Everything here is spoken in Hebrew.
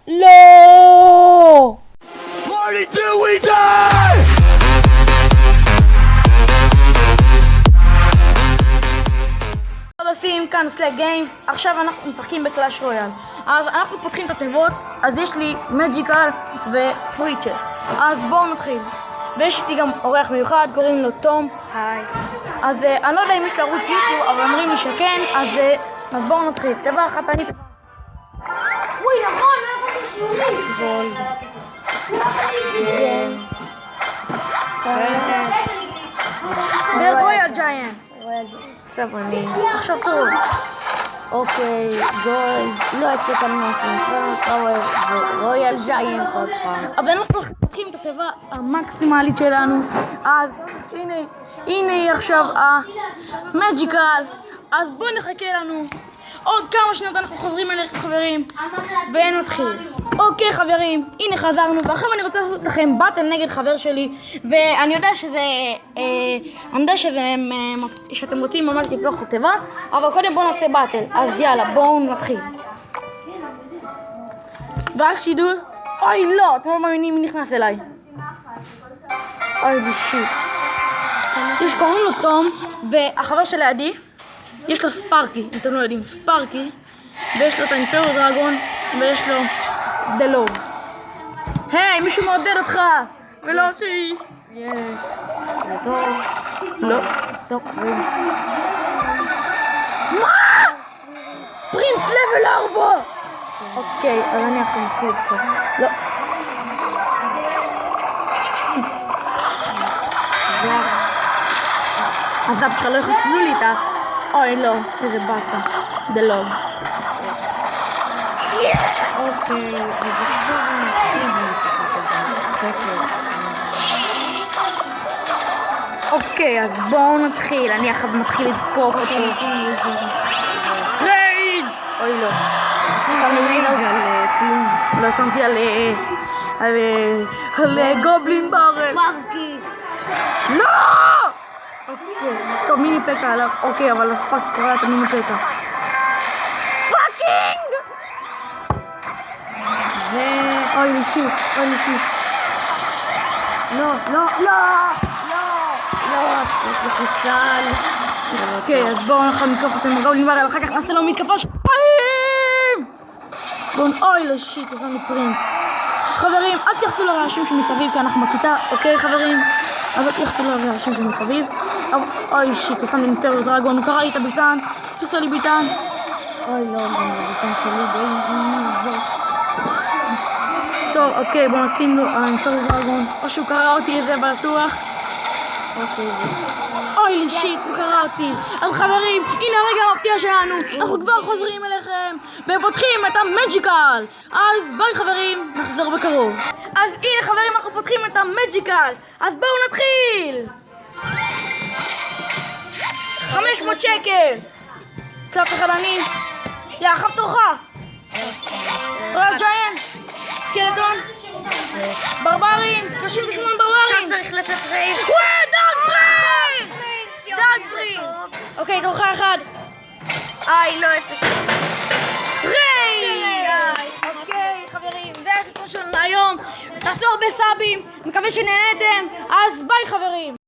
לא! Party till we die! עושים כאן סלאק גיימס, עכשיו אנחנו משחקים בקלאש רויאל. אז אנחנו פותחים את התיבות, אז יש לי מג'יקל ופרי צ'סט. אז בואו נתחיל. ויש לי גם אורח מיוחד, קוראים לו תום. היי. אז אני לא יודע אם יש לי ערוץ יוטיוב, אבל אומרים לי שכן, אז בואו נתחיל. תיבה אחת אני... אוי, נכון, לא יכולתי שיעורים. גולד. ורויאל ג'יינט. עכשיו אני. עכשיו טוב. אוקיי, גולד. לא יצא כאן משהו. רויאל ג'יינט עוד פעם. אבל אנחנו פותחים את התיבה המקסימלית שלנו. אז הנה היא עכשיו המג'יקל. אז בואו נחכה לנו. עוד כמה שניות אנחנו חוזרים אליכם חברים. ונתחיל. אוקיי חברים, הנה חזרנו. ועכשיו אני רוצה לעשות לכם באטל נגד חבר שלי. ואני יודע שאתם רוצים ממש לפתוח את התיבה. אבל קודם בואו נעשה באטל. אז יאללה, בואו נתחיל. ורק שידור. אוי לא, אתם לא מאמינים מי נכנס אליי. אוי שיט. יש קוראים לו תום, והחבר שלידי, יש לו ספארקי, אם אתם לא יודעים, ספארקי, ויש לו את האינפריו דרגון, ויש לו דלוג. היי, מישהו מעודד אותך, ולא אותי. יש. זה טוב. לא. טוב, פרינס. מה? פרינס לבל 4! אוקיי, אז אני יכול להתחיל פה. לא. אז אף אחד לא יחסלו לי את אוי לא, איזה באסה. דלוג. אוקיי, אז עכשיו אוקיי, אז בואו נתחיל. אני עכשיו מתחיל לתקוף אותו. רייד! אוי לא. לא שמתי על גובלין ברל. פארקי. לא! אוקיי, טוב מיני פקה עליו. אוקיי, אבל הספק קורא את המיני פקה. פאקינג! אוי לי שיט, אוי לי שיט. לא, לא, לא! לא, זה חוסל. אוקיי, אז בואו אנחנו נתקוף אותם בגובלין ברל, אחר כך נעשה לו מתקפה שפעים! אוי לי שיט, יש לנו פרינט. חברים, אל תייחסו לרעשים שמסביב, כי אנחנו בכיתה, אוקיי חברים? אז אל תייחסו לרעשים שמסביב. אוי שיט, יש לנו אינפריו דרגון, הוא קרא לי את הביטן, תעשה לי ביטן. אוי לא, גם הביטן שלי די מזו. טוב, אוקיי, בואו נשים לו האינפריו דרגון. או שהוא קרא אותי את זה בטוח. אוקיי, אוי לי שיט, הוא קרא אותי. אז חברים, הנה הרגע המפתיע שלנו. אנחנו כבר חוזרים אליכם ופותחים את המג'יקל. אז ביי חברים, נחזור בקרוב. אז הנה חברים, אנחנו פותחים את המג'יקל. אז בואו נתחיל. 500 שקל. קלאפ אחד אני. יא, אחר תורך. רויאל ג'יינט. סקלטון. ברברים. 38 ברברים. עכשיו צריך לצאת רייס. וואי, דאג ברינג! דאג ברינג! אוקיי, תורך אחד. איי, לא יצא. רייד! אוקיי, חברים, זה הסרטון שלנו היום. תעשו הרבה סאבים. מקווה שנהנתם. אז ביי חברים.